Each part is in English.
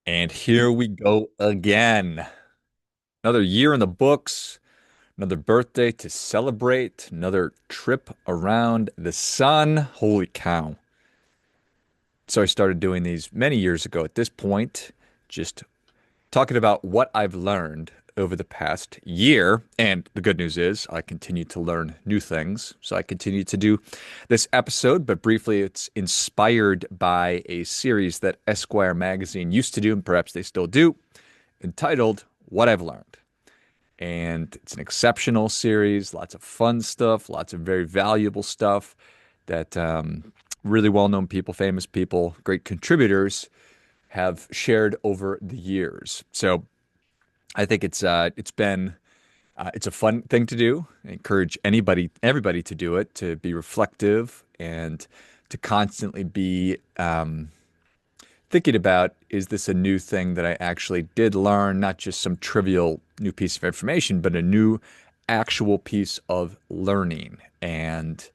And here we go again. Another year in the books, another birthday to celebrate, another trip around the sun. Holy cow. So I started doing these many years ago at this point, just talking about what I've learned over the past year. And the good news is I continue to learn new things. So I continue to do this episode, but briefly, it's inspired by a series that Esquire magazine used to do, and perhaps they still do, entitled What I've Learned. And it's an exceptional series, lots of fun stuff, lots of very valuable stuff that really well known people, famous people, great contributors have shared over the years. So I think it's a fun thing to do. I encourage everybody to do it, to be reflective and to constantly be thinking about, is this a new thing that I actually did learn, not just some trivial new piece of information, but a new actual piece of learning. And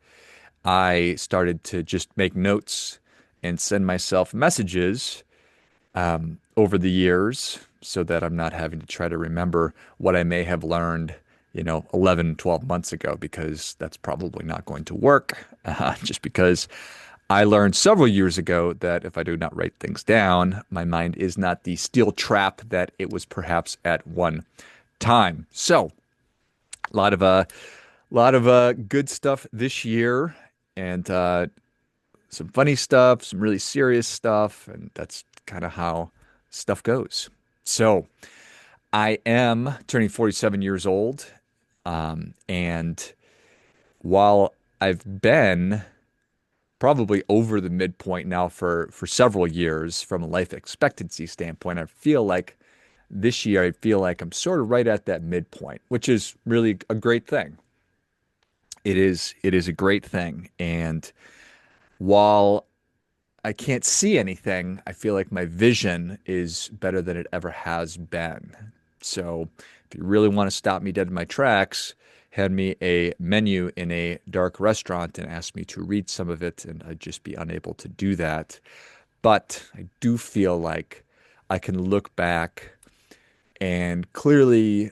I started to just make notes and send myself messages over the years so that I'm not having to try to remember what I may have learned, 11, 12 months ago, because that's probably not going to work. Just because I learned several years ago that if I do not write things down, my mind is not the steel trap that it was perhaps at one time. So, a lot of good stuff this year, and some funny stuff, some really serious stuff, and that's kind of how stuff goes. So, I am turning 47 years old, and while I've been probably over the midpoint now for several years from a life expectancy standpoint, I feel like this year I feel like I'm sort of right at that midpoint, which is really a great thing. It is a great thing. And while I can't see anything, I feel like my vision is better than it ever has been. So if you really want to stop me dead in my tracks, hand me a menu in a dark restaurant and ask me to read some of it, and I'd just be unable to do that. But I do feel like I can look back and clearly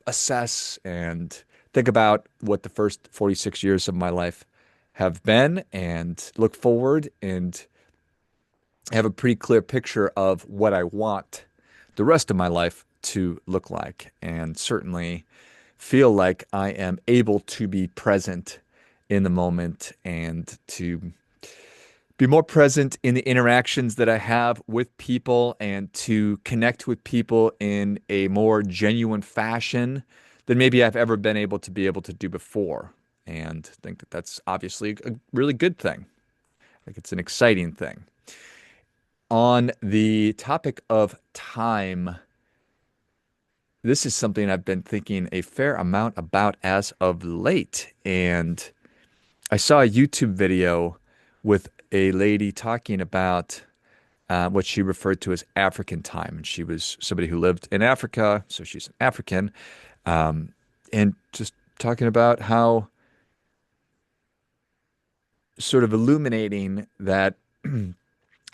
assess and think about what the first 46 years of my life have been and look forward and have a pretty clear picture of what I want the rest of my life to look like, and certainly feel like I am able to be present in the moment and to be more present in the interactions that I have with people and to connect with people in a more genuine fashion than maybe I've ever been able to do before. And I think that that's obviously a really good thing. I think it's an exciting thing. On the topic of time, this is something I've been thinking a fair amount about as of late. And I saw a YouTube video with a lady talking about what she referred to as African time. And she was somebody who lived in Africa, so she's an African, um, and just talking about how sort of illuminating that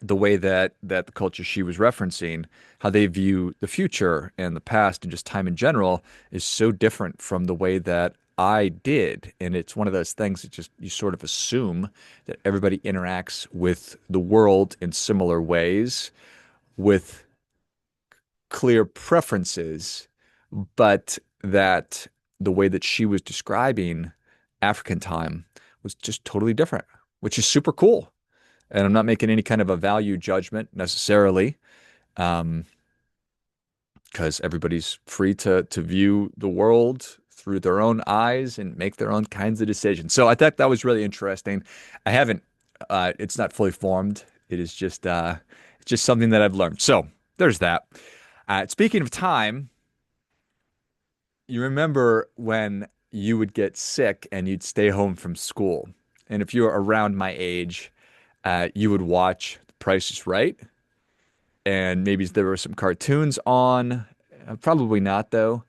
the way that the culture she was referencing, how they view the future and the past and just time in general, is so different from the way that I did. And it's one of those things that just you sort of assume that everybody interacts with the world in similar ways with clear preferences, but that the way that she was describing African time was just totally different, which is super cool. And I'm not making any kind of a value judgment necessarily, um, because everybody's free to view the world through their own eyes and make their own kinds of decisions. So I thought that was really interesting. I haven't, it's not fully formed. It is it's just something that I've learned. So there's that. Speaking of time, you remember when you would get sick and you'd stay home from school. And if you were around my age, you would watch The Price is Right. And maybe there were some cartoons on. Probably not, though.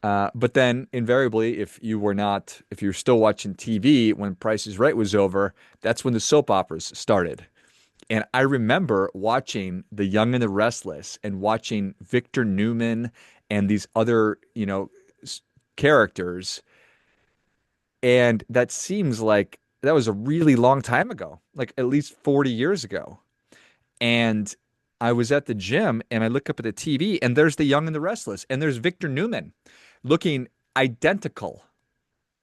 But then invariably, if you were still watching TV when Price is Right was over, that's when the soap operas started. And I remember watching The Young and the Restless and watching Victor Newman and these other, characters. And that seems like that was a really long time ago, like at least 40 years ago. And I was at the gym and I look up at the TV and there's The Young and the Restless and there's Victor Newman looking identical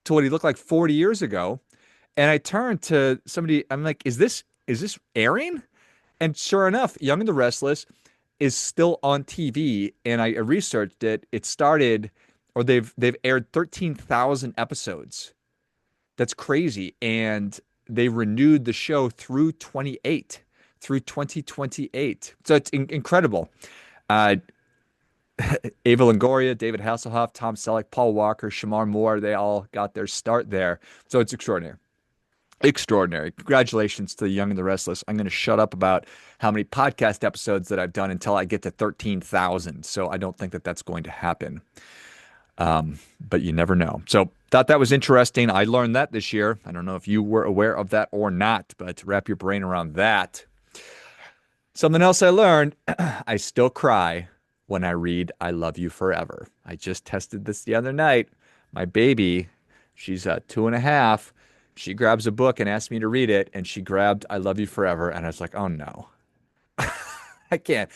to what he looked like 40 years ago. And I turned to somebody, I'm like, is this airing? And sure enough, Young and the Restless is still on TV. And I researched it. It started, or they've aired 13,000 episodes. That's crazy. And they renewed the show through 2028. So it's incredible. Uh, Ava Longoria, David Hasselhoff, Tom Selleck, Paul Walker, Shamar Moore, they all got their start there. So it's extraordinary. Extraordinary. Congratulations to the Young and the Restless. I'm going to shut up about how many podcast episodes that I've done until I get to 13,000. So I don't think that that's going to happen. But you never know. So thought that was interesting. I learned that this year. I don't know if you were aware of that or not, but wrap your brain around that. Something else I learned, I still cry when I read I Love You Forever. I just tested this the other night. My baby, she's 2.5. She grabs a book and asks me to read it, and she grabbed I Love You Forever, and I was like, oh no, I can't.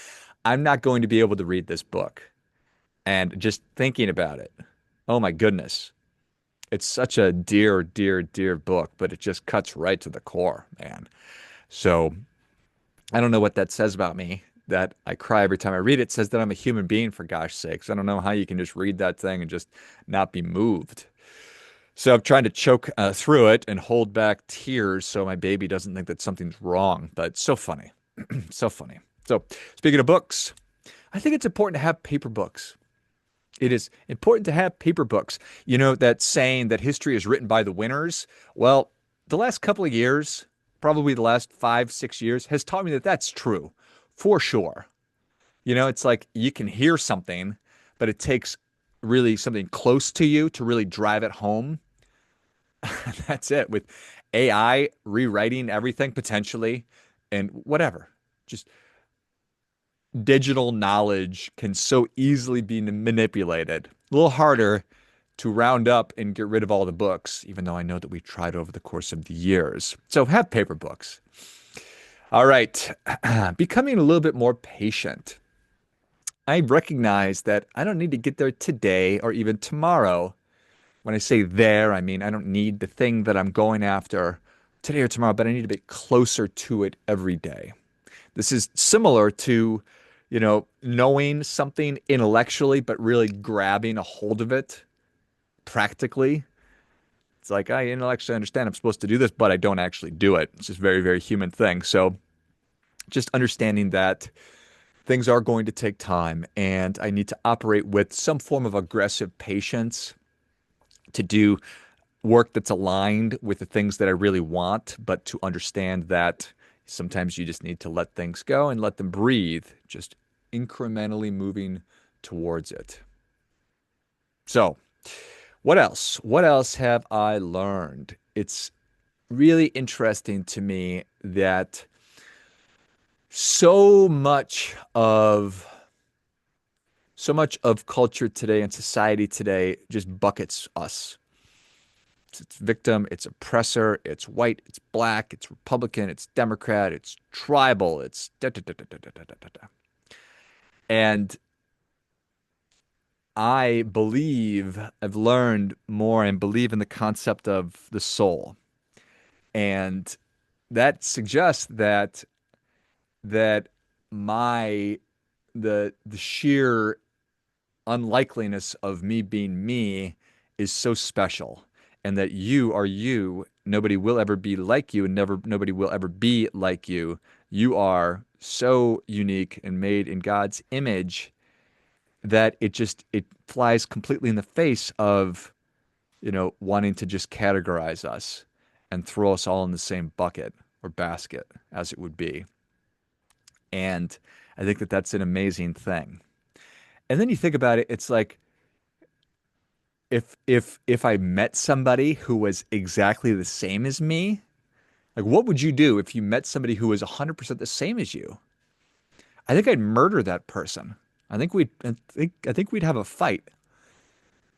I'm not going to be able to read this book. And just thinking about it, oh my goodness. It's such a dear, dear, dear book, but it just cuts right to the core, man. So I don't know what that says about me, that I cry every time I read it. It says that I'm a human being, for gosh sakes. I don't know how you can just read that thing and just not be moved. So I'm trying to choke through it and hold back tears so my baby doesn't think that something's wrong. But it's so funny. So funny. So speaking of books, I think it's important to have paper books. It is important to have paper books. You know, that saying that history is written by the winners. Well, the last couple of years, probably the last 5, 6 years, has taught me that that's true for sure. It's like you can hear something, but it takes really something close to you to really drive it home. That's it. With AI rewriting everything potentially and whatever, just digital knowledge can so easily be manipulated. A little harder to round up and get rid of all the books, even though I know that we tried over the course of the years. So have paper books. All right. Becoming a little bit more patient. I recognize that I don't need to get there today or even tomorrow. When I say there, I mean I don't need the thing that I'm going after today or tomorrow, but I need to be closer to it every day. This is similar to, knowing something intellectually, but really grabbing a hold of it practically. It's like I intellectually understand I'm supposed to do this, but I don't actually do it. It's just a very, very human thing. So just understanding that things are going to take time and I need to operate with some form of aggressive patience to do work that's aligned with the things that I really want, but to understand that sometimes you just need to let things go and let them breathe, just incrementally moving towards it. So, what else? What else have I learned? It's really interesting to me that so much of culture today and society today just buckets us. It's victim, it's oppressor, it's white, it's black, it's Republican, it's Democrat, it's tribal, it's da da da da da da da da da. And I've learned more and believe in the concept of the soul. And that suggests that my the sheer unlikeliness of me being me is so special, and that you are you. Nobody will ever be like you, and nobody will ever be like you. You are so unique and made in God's image that it flies completely in the face of, wanting to just categorize us and throw us all in the same bucket or basket, as it would be. And I think that that's an amazing thing. And then you think about it, it's like if I met somebody who was exactly the same as me, Like, what would you do if you met somebody who was 100% the same as you? I think I'd murder that person. I think we'd have a fight.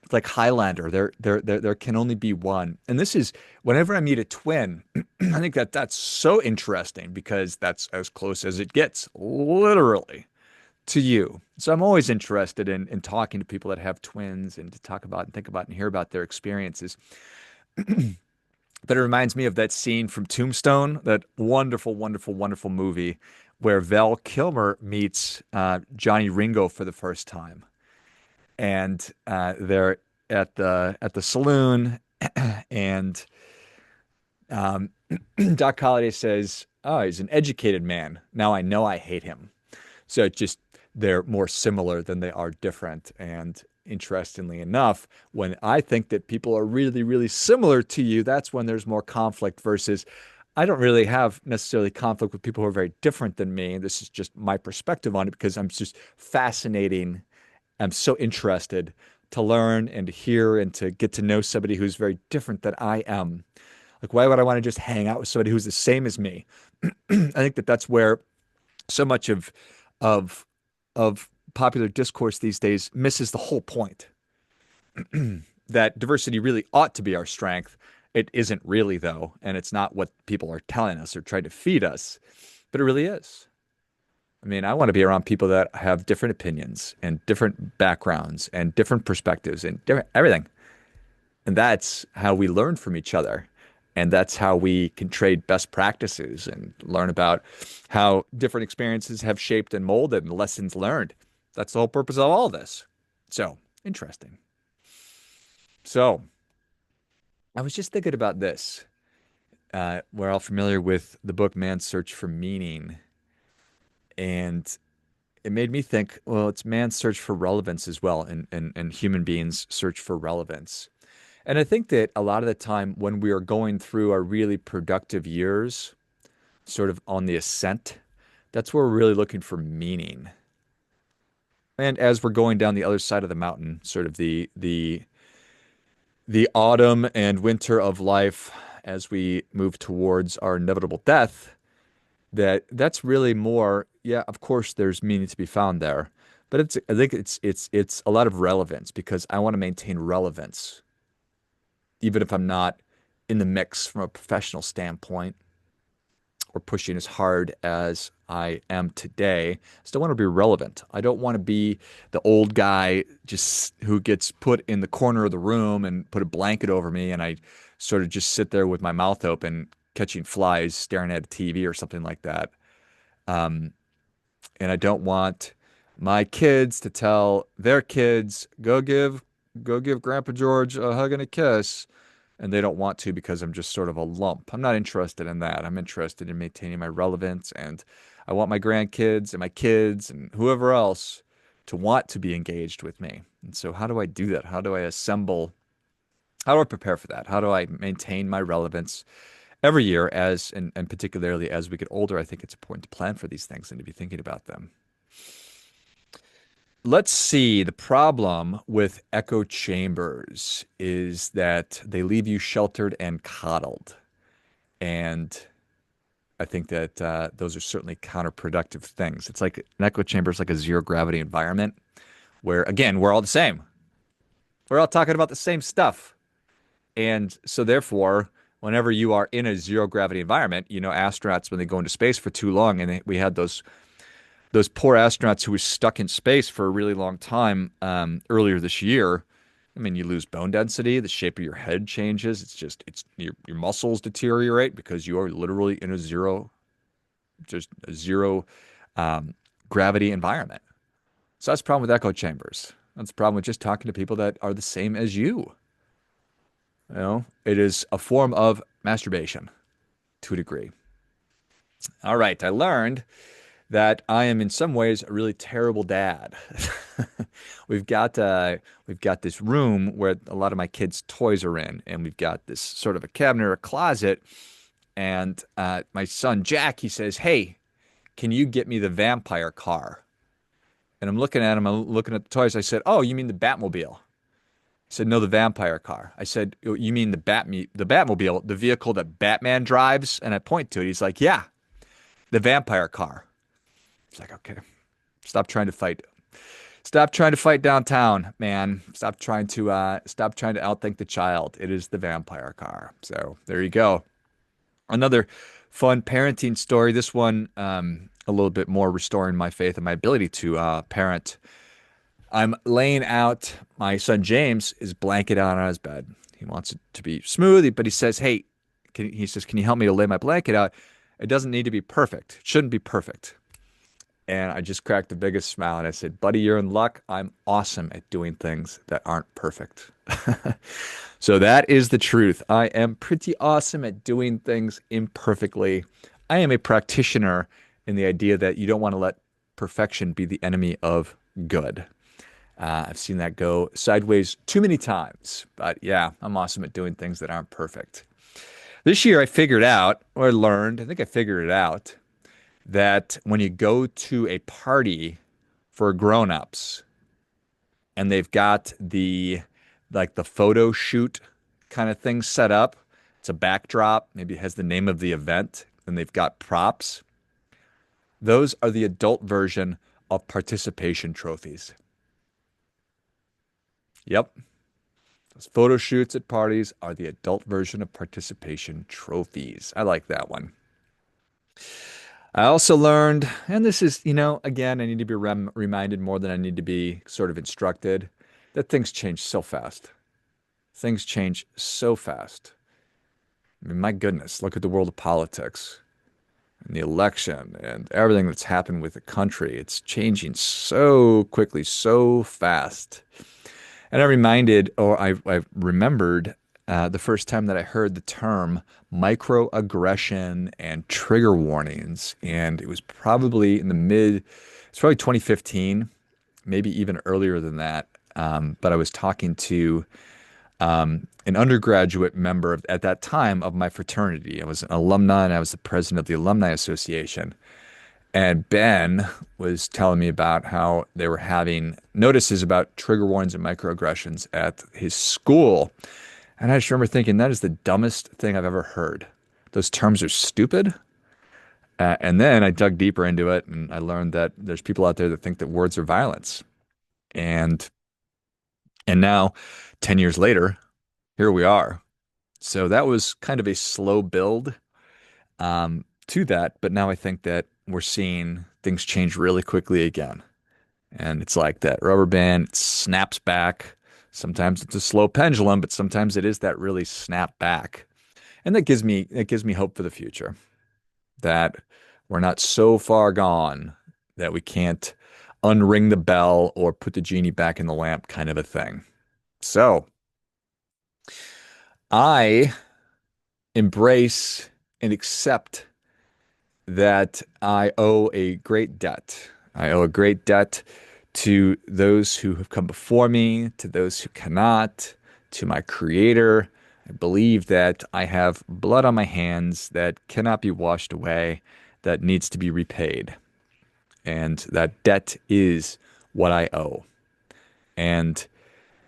It's like Highlander. There can only be one. And this is whenever I meet a twin, I think that that's so interesting because that's as close as it gets, literally, to you. So I'm always interested in talking to people that have twins and to talk about and think about and hear about their experiences. But it reminds me of that scene from Tombstone, that wonderful, wonderful, wonderful movie where Val Kilmer meets Johnny Ringo for the first time, and they're at the saloon, and um, Doc Holliday says, "Oh, he's an educated man. Now I know I hate him." So it just they're more similar than they are different. And interestingly enough, when I think that people are really, really similar to you, that's when there's more conflict versus I don't really have necessarily conflict with people who are very different than me. This is just my perspective on it because I'm just fascinating. I'm so interested to learn and to hear and to get to know somebody who's very different than I am. Like, why would I want to just hang out with somebody who's the same as me? I think that that's where so much of of popular discourse these days misses the whole point. That diversity really ought to be our strength. It isn't really though, and it's not what people are telling us or trying to feed us, but it really is. I mean, I want to be around people that have different opinions and different backgrounds and different perspectives and different everything. And that's how we learn from each other. And that's how we can trade best practices and learn about how different experiences have shaped and molded and lessons learned. That's the whole purpose of all this. So, interesting. So, I was just thinking about this. We're all familiar with the book Man's Search for Meaning. And it made me think, well, it's man's search for relevance as well, and human beings' search for relevance. And I think that a lot of the time when we are going through our really productive years, sort of on the ascent, that's where we're really looking for meaning. And as we're going down the other side of the mountain, sort of the autumn and winter of life, as we move towards our inevitable death, that's really more, yeah, of course there's meaning to be found there. But I think it's a lot of relevance because I want to maintain relevance, even if I'm not in the mix from a professional standpoint or pushing as hard as I am today. I still want to be relevant. I don't want to be the old guy just who gets put in the corner of the room and put a blanket over me and I sort of just sit there with my mouth open, catching flies, staring at a TV or something like that. Um, and I don't want my kids to tell their kids, go give Grandpa George a hug and a kiss. And they don't want to because I'm just sort of a lump. I'm not interested in that. I'm interested in maintaining my relevance. And I want my grandkids and my kids and whoever else to want to be engaged with me. And so, how do I do that? How do I assemble? How do I prepare for that? How do I maintain my relevance every year and particularly as we get older? I think it's important to plan for these things and to be thinking about them. Let's see. The problem with echo chambers is that they leave you sheltered and coddled. And I think that those are certainly counterproductive things. It's like an echo chamber is like a zero gravity environment where, again, we're all the same. We're all talking about the same stuff. And so, therefore, whenever you are in a zero gravity environment, astronauts, when they go into space for too long, and we had those poor astronauts who were stuck in space for a really long time earlier this year. I mean, you lose bone density, the shape of your head changes. It's your muscles deteriorate because you are literally in just a zero um, gravity environment. So that's the problem with echo chambers. That's the problem with just talking to people that are the same as you. It is a form of masturbation to a degree. All right, I learned that I am in some ways a really terrible dad. We've got we've got this room where a lot of my kids' toys are in, and we've got this sort of a cabinet or a closet. And my son Jack, he says, "Hey, can you get me the vampire car?" And I'm looking at him, I'm looking at the toys. I said, "Oh, you mean the Batmobile?" He said, no, the vampire car. I said, you mean the Batmobile, the vehicle that Batman drives? And I point to it. He's like, yeah, the vampire car. He's like, okay, stop trying to fight. Stop trying to fight downtown, man. Stop trying to outthink the child. It is the vampire car. So there you go. Another fun parenting story. This one, a little bit more restoring my faith and my ability to parent. I'm laying out my son James is blanket out on his bed. He wants it to be smooth, but he says, "Hey, he says, can you help me to lay my blanket out? It doesn't need to be perfect. It shouldn't be perfect." And I just cracked the biggest smile and I said, "Buddy, you're in luck. I'm awesome at doing things that aren't perfect." So that is the truth. I am pretty awesome at doing things imperfectly. I am a practitioner in the idea that you don't want to let perfection be the enemy of good. I've seen that go sideways too many times. But yeah, I'm awesome at doing things that aren't perfect. This year I figured out, or learned, I think I figured it out, that when you go to a party for grown-ups and they've got the photo shoot kind of thing set up, it's a backdrop, maybe it has the name of the event, and they've got props. Those are the adult version of participation trophies. Yep. Those photo shoots at parties are the adult version of participation trophies. I like that one. I also learned, and this is, again, I need to be reminded more than I need to be sort of instructed, that things change so fast. Things change so fast. I mean, my goodness, look at the world of politics and the election and everything that's happened with the country. It's changing so quickly, so fast. And I remembered the first time that I heard the term microaggression and trigger warnings. And it was probably it's probably 2015, maybe even earlier than that. But I was talking to an undergraduate member at that time of my fraternity. I was an alumni and I was the president of the Alumni Association. And Ben was telling me about how they were having notices about trigger warnings and microaggressions at his school. And I just remember thinking, that is the dumbest thing I've ever heard. Those terms are stupid. And then I dug deeper into it and I learned that there's people out there that think that words are violence. And now, 10 years later, here we are. So that was kind of a slow build to that. But now I think that we're seeing things change really quickly again. And it's like that rubber band, it snaps back. Sometimes it's a slow pendulum, but sometimes it is that really snap back. And that gives me hope for the future, that we're not so far gone that we can't unring the bell or put the genie back in the lamp kind of a thing. So I embrace and accept that I owe a great debt. I owe a great debt to those who have come before me, to those who cannot, to my Creator. I believe that I have blood on my hands that cannot be washed away, that needs to be repaid. And that debt is what I owe. And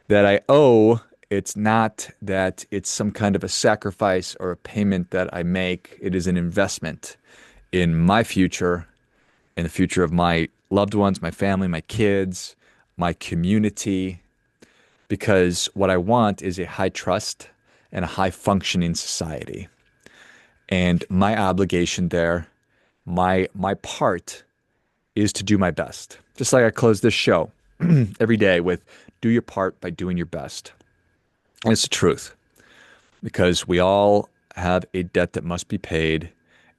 that I owe, it's not that it's some kind of a sacrifice or a payment that I make. It is an investment in my future, in the future of my loved ones, my family, my kids, my community, because what I want is a high trust and a high functioning society. And my obligation there, my part is to do my best. Just like I close this show every day with do your part by doing your best. And it's the truth because we all have a debt that must be paid.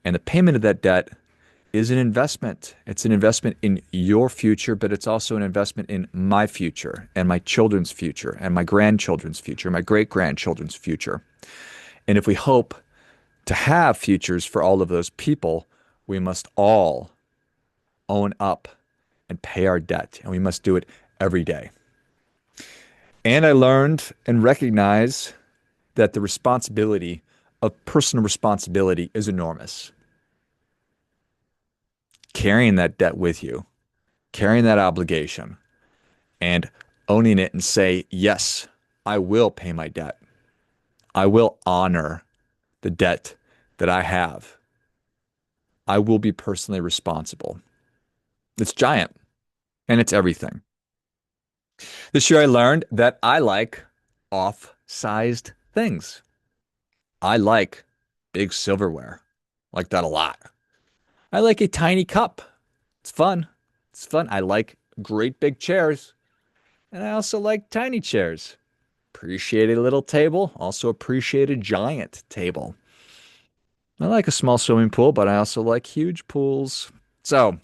And the payment of that debt is an investment. It's an investment in your future, but it's also an investment in my future and my children's future and my grandchildren's future, my great grandchildren's future. And if we hope to have futures for all of those people, we must all own up and pay our debt. And we must do it every day. And I learned and recognize that the responsibility of personal responsibility is enormous. Carrying that debt with you, carrying that obligation, and owning it and say, yes, I will pay my debt. I will honor the debt that I have. I will be personally responsible. It's giant and it's everything. This year I learned that I like off-sized things. I like big silverware. I like that a lot. I like a tiny cup. It's fun. It's fun. I like great big chairs, and I also like tiny chairs. Appreciate a little table, also appreciate a giant table. I like a small swimming pool, but I also like huge pools. So,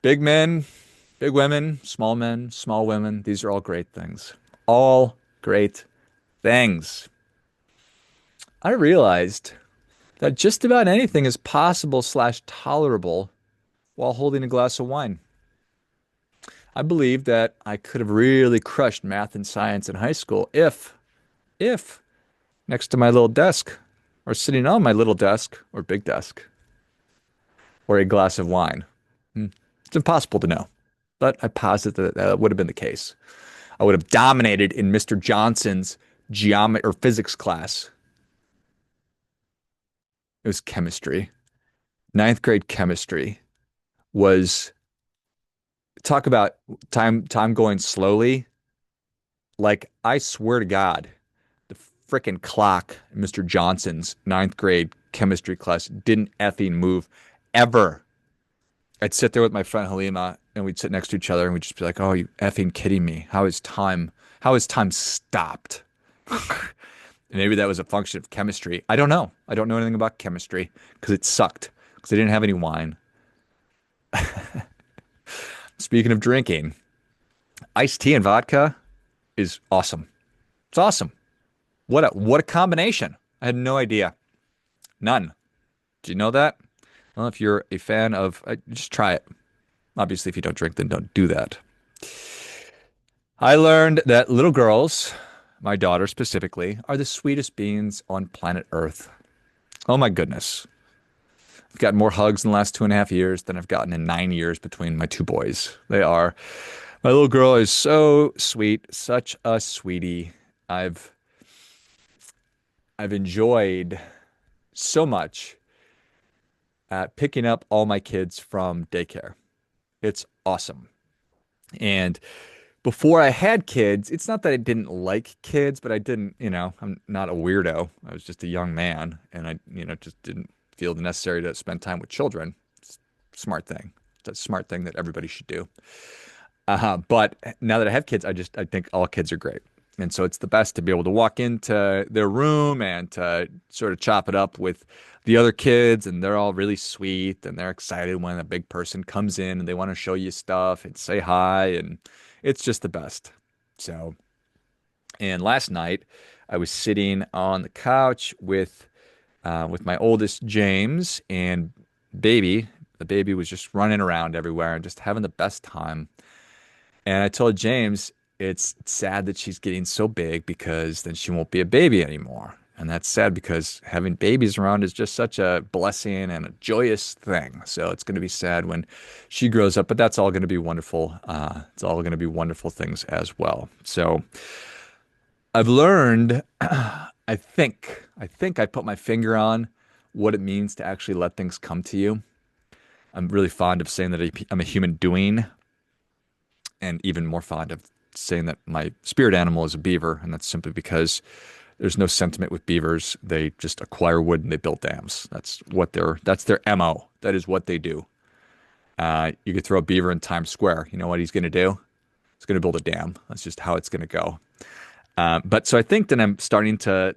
big men, big women, small men, small women, these are all great things. All great things. I realized that just about anything is possible slash tolerable while holding a glass of wine. I believe that I could have really crushed math and science in high school if next to my little desk or sitting on my little desk or big desk or a glass of wine. Hmm. It's impossible to know, but I posit that that would have been the case. I would have dominated in Mr. Johnson's geometry or physics class. It was chemistry. Ninth grade chemistry was talk about time going slowly. Like I swear to God, the frickin' clock in Mr. Johnson's ninth grade chemistry class didn't effing move ever. I'd sit there with my friend Halima and we'd sit next to each other and we'd just be like, "Oh, you effing kidding me? How is time? How is time stopped?" And maybe that was a function of chemistry. I don't know. I don't know anything about chemistry because it sucked because I didn't have any wine. Speaking of drinking, iced tea and vodka is awesome. It's awesome. What a combination. I had no idea. None. Do you know that? Well, if you're a fan of, just try it. Obviously, if you don't drink, then don't do that. I learned that little girls, my daughter specifically, are the sweetest beings on planet Earth. Oh my goodness. I've gotten more hugs in the last 2.5 years than I've gotten in 9 years between my two boys. My little girl is so sweet, such a sweetie. I've I've enjoyed so much picking up all my kids from daycare. It's awesome. And before I had kids, it's not that I didn't like kids, but I didn't, I'm not a weirdo. I was just a young man and I just didn't feel the necessary to spend time with children. It's a smart thing. It's a smart thing that everybody should do. But now that I have kids, I think all kids are great. And so it's the best to be able to walk into their room and to sort of chop it up with the other kids, and they're all really sweet and they're excited when a big person comes in and they want to show you stuff and say hi, and it's just the best. So, and last night I was sitting on the couch with my oldest James and baby. The baby was just running around everywhere and just having the best time. And I told James it's sad that she's getting so big because then she won't be a baby anymore. And that's sad because having babies around is just such a blessing and a joyous thing. So it's going to be sad when she grows up, but that's all going to be wonderful. It's all going to be wonderful things as well. So I've learned, I think I put my finger on what it means to actually let things come to you. I'm really fond of saying that I'm a human doing, and even more fond of saying that my spirit animal is a beaver, and that's simply because there's no sentiment with beavers. They just acquire wood and they build dams. That's their MO. That is what they do. You could throw a beaver in Times Square. You know what he's going to do? He's going to build a dam. That's just how it's going to go. But so I think that I'm starting to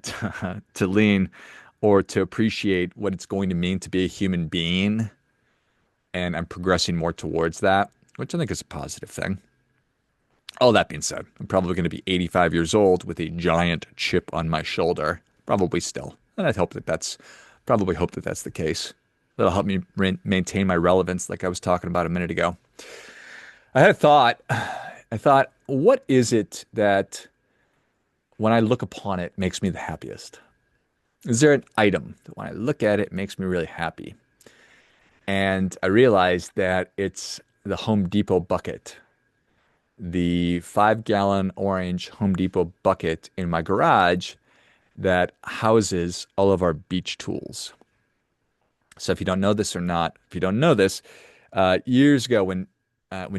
lean or to appreciate what it's going to mean to be a human being, and I'm progressing more towards that, which I think is a positive thing. All that being said, I'm probably going to be 85 years old with a giant chip on my shoulder, probably still. And probably hope that that's the case. That'll help me maintain my relevance, like I was talking about a minute ago. I had a thought. I thought, what is it that when I look upon it makes me the happiest? Is there an item that when I look at it makes me really happy? And I realized that it's the Home Depot bucket. the 5 gallon orange Home Depot bucket in my garage that houses all of our beach tools. So if you don't know this or not, if you don't know this, years ago when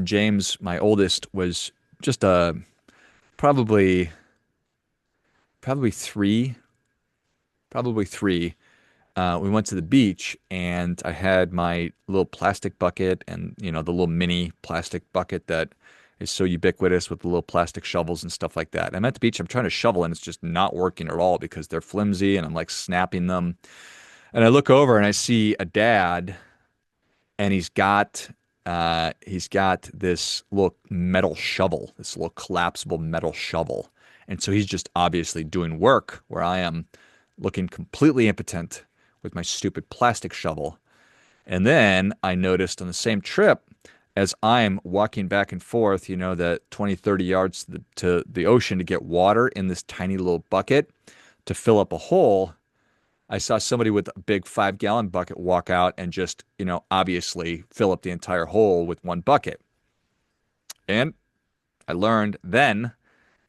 James, my oldest, was just probably probably three, probably three, we went to the beach and I had my little plastic bucket and the little mini plastic bucket that is so ubiquitous with the little plastic shovels and stuff like that. I'm at the beach, I'm trying to shovel and it's just not working at all because they're flimsy and I'm like snapping them. And I look over and I see a dad and he's got this little metal shovel, this little collapsible metal shovel. And so he's just obviously doing work where I am looking completely impotent with my stupid plastic shovel. And then I noticed on the same trip, as I'm walking back and forth, the 20, 30 yards to the ocean to get water in this tiny little bucket to fill up a hole, I saw somebody with a big 5 gallon bucket walk out and just, obviously fill up the entire hole with one bucket. And I learned then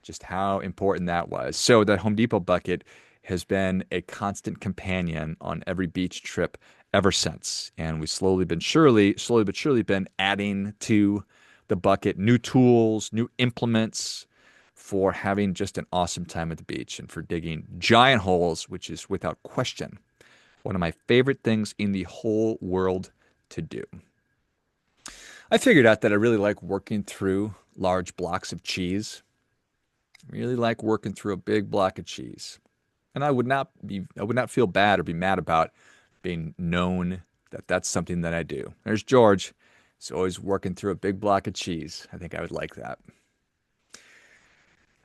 just how important that was. So that Home Depot bucket has been a constant companion on every beach trip ever since. And we've slowly but surely been adding to the bucket new tools, new implements for having just an awesome time at the beach and for digging giant holes, which is without question one of my favorite things in the whole world to do. I figured out that I really like working through large blocks of cheese. Really like working through a big block of cheese. And I would not feel bad or be mad about being known that that's something that I do. There's George. He's always working through a big block of cheese. I think I would like that.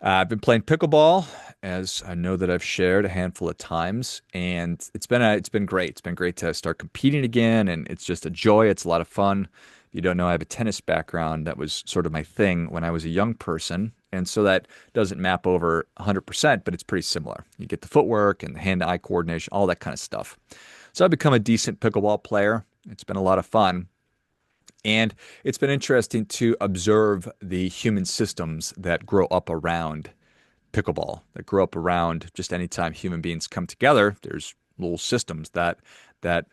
I've been playing pickleball, as I know that I've shared a handful of times, and it's been great. It's been great to start competing again, and it's just a joy. It's a lot of fun. If you don't know, I have a tennis background. That was sort of my thing when I was a young person, and so that doesn't map over 100%, but it's pretty similar. You get the footwork and the hand-eye coordination, all that kind of stuff. So I've become a decent pickleball player. It's been a lot of fun. And it's been interesting to observe the human systems that grow up around pickleball, that grow up around just anytime human beings come together. There's little systems that that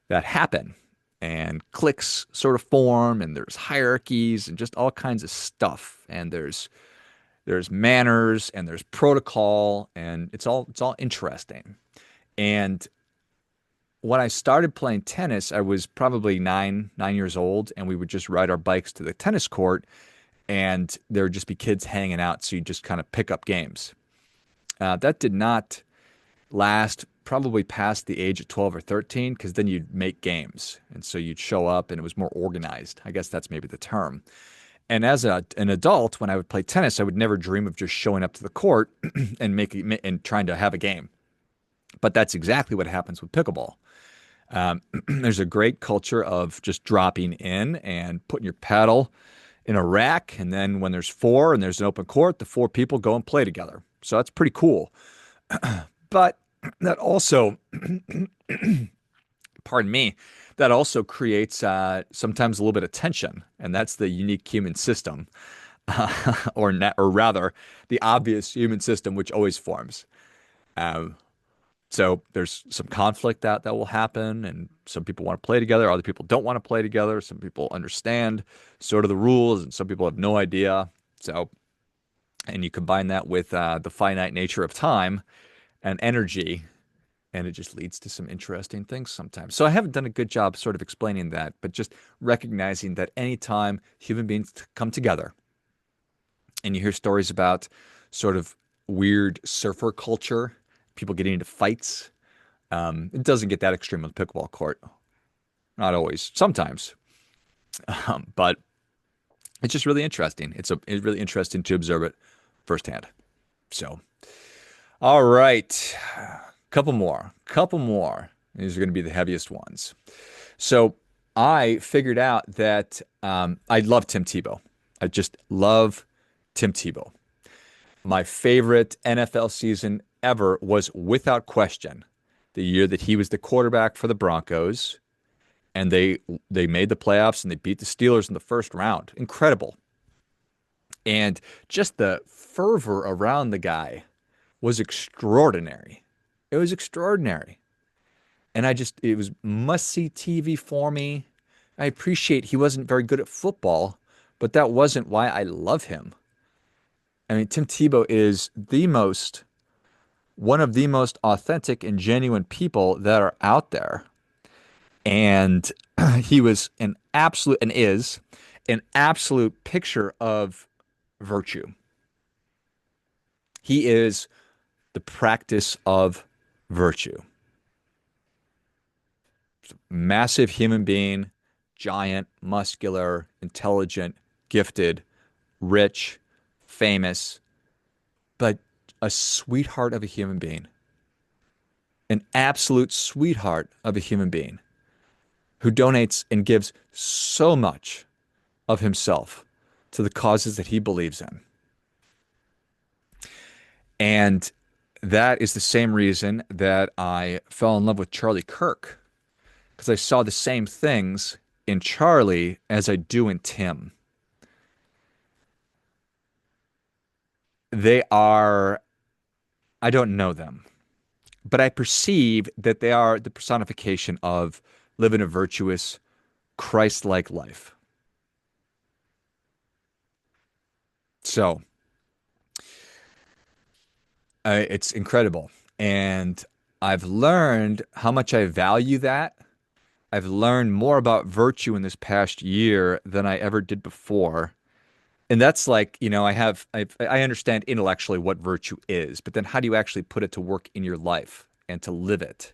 happen, and cliques sort of form, and there's hierarchies and just all kinds of stuff. And there's manners and there's protocol, and it's all interesting. And when I started playing tennis, I was probably nine years old, and we would just ride our bikes to the tennis court, and there would just be kids hanging out. So you just kind of pick up games. That did not last probably past the age of 12 or 13, because then you'd make games. And so you'd show up and it was more organized. I guess that's maybe the term. And as an adult, when I would play tennis, I would never dream of just showing up to the court and and trying to have a game. But that's exactly what happens with pickleball. There's a great culture of just dropping in and putting your paddle in a rack. And then when there's four and there's an open court, the four people go and play together. So that's pretty cool. But that also, pardon me, that also creates sometimes a little bit of tension. And that's the unique human system, or rather, the obvious human system, which always forms. Um, So there's some conflict that will happen, and some people want to play together, other people don't want to play together. Some people understand sort of the rules, and some people have no idea. So, and you combine that with the finite nature of time and energy, and it just leads to some interesting things sometimes. So I haven't done a good job sort of explaining that, but just recognizing that anytime human beings come together, and you hear stories about sort of weird surfer culture, people getting into fights. It doesn't get that extreme on the pickleball court. Not always, sometimes. But it's just really interesting. It's really interesting to observe it firsthand. So, all right. Couple more. These are going to be the heaviest ones. So I figured out that I love Tim Tebow. I just love Tim Tebow. My favorite NFL season ever was, without question, the year that he was the quarterback for the Broncos, and they made the playoffs and they beat the Steelers in the first round. Incredible. And just the fervor around the guy was extraordinary. It was extraordinary. And it was must-see TV for me. I appreciate he wasn't very good at football, but that wasn't why I love him. I mean, Tim Tebow is one of the most authentic and genuine people that are out there. And he was an absolute and is an absolute picture of virtue. He is the practice of virtue. Massive human being, giant, muscular, intelligent, gifted, rich, famous, but a sweetheart of a human being, an absolute sweetheart of a human being who donates and gives so much of himself to the causes that he believes in. And that is the same reason that I fell in love with Charlie Kirk, because I saw the same things in Charlie as I do in Tim. They are, I don't know them, but I perceive that they are the personification of living a virtuous, Christ-like life. So it's incredible. And I've learned how much I value that. I've learned more about virtue in this past year than I ever did before. And that's like, I understand intellectually what virtue is, but then how do you actually put it to work in your life and to live it?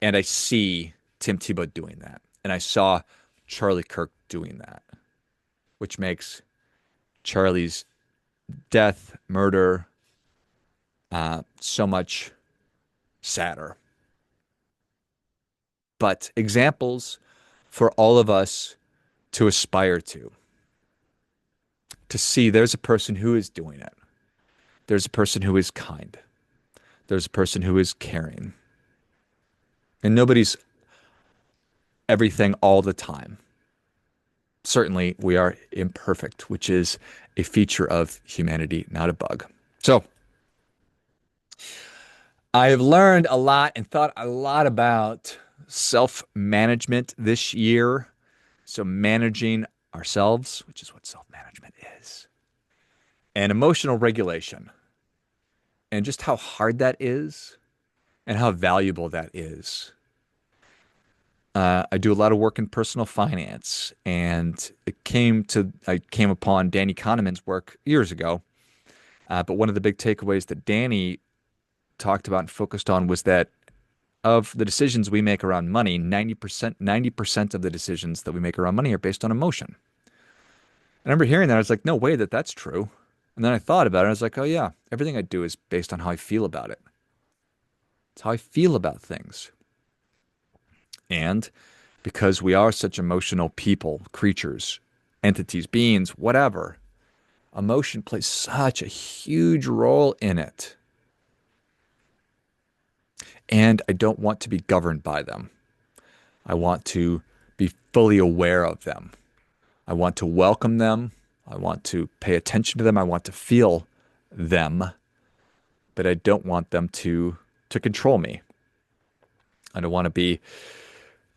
And I see Tim Tebow doing that. And I saw Charlie Kirk doing that, which makes Charlie's death, murder, so much sadder. But examples for all of us to aspire to see there's a person who is doing it. There's a person who is kind. There's a person who is caring. And nobody's everything all the time. Certainly, we are imperfect, which is a feature of humanity, not a bug. So, I have learned a lot and thought a lot about self-management this year. So, managing ourselves, which is what self-management is, and emotional regulation, and just how hard that is and how valuable that is. I do a lot of work in personal finance, and I came upon Danny Kahneman's work years ago. But one of the big takeaways that Danny talked about and focused on was that of the decisions we make around money, 90% of the decisions that we make around money are based on emotion. I remember hearing that. I was like, no way that's true. And then I thought about it. I was like, oh yeah, everything I do is based on how I feel about it. It's how I feel about things. And because we are such emotional people, creatures, entities, beings, whatever, emotion plays such a huge role in it. And I don't want to be governed by them. I want to be fully aware of them. I want to welcome them. I want to pay attention to them. I want to feel them, but I don't want them to control me. I don't want to be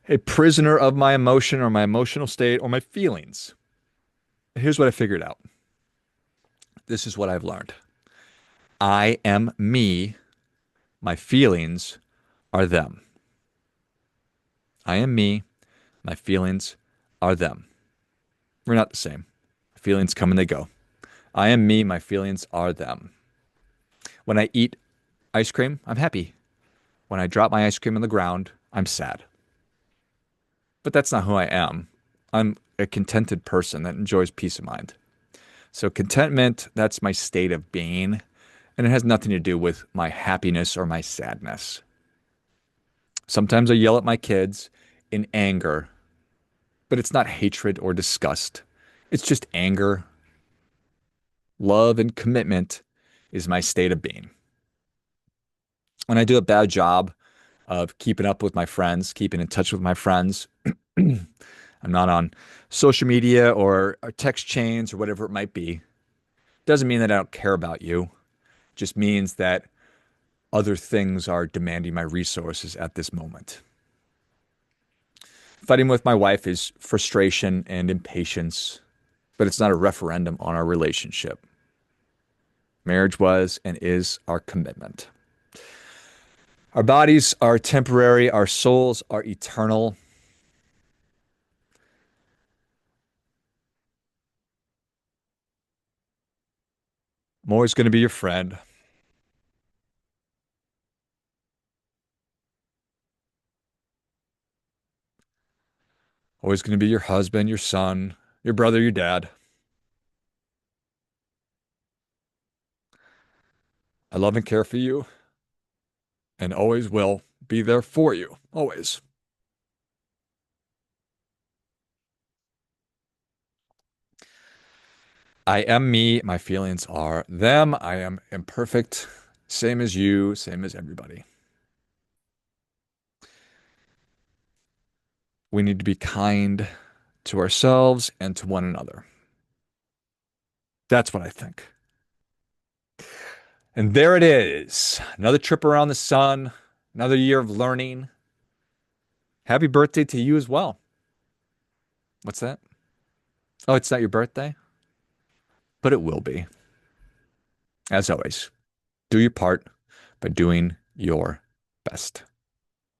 a prisoner of my emotion or my emotional state or my feelings. Here's what I figured out. This is what I've learned. I am me. My feelings are them. I am me. My feelings are them. We're not the same. Feelings come and they go. I am me. My feelings are them. When I eat ice cream, I'm happy. When I drop my ice cream on the ground, I'm sad. But that's not who I am. I'm a contented person that enjoys peace of mind. So contentment, that's my state of being, and it has nothing to do with my happiness or my sadness. Sometimes I yell at my kids in anger, but it's not hatred or disgust. It's just anger. Love and commitment is my state of being. When I do a bad job of keeping up with my friends, keeping in touch with my friends, I'm not on social media or text chains or whatever it might be. Doesn't mean that I don't care about you. Just means that other things are demanding my resources at this moment. Fighting with my wife is frustration and impatience, but it's not a referendum on our relationship. Marriage was and is our commitment. Our bodies are temporary, our souls are eternal. I'm always going to be your friend, always going to be your husband, your son, your brother, your dad. I love and care for you and always will be there for you, always. I am me. My feelings are them. I am imperfect, same as you, same as everybody. We need to be kind to ourselves and to one another. That's what I think. And there it is. Another trip around the sun, another year of learning. Happy birthday to you as well. What's that? Oh, it's not your birthday? But it will be. As always, do your part by doing your best.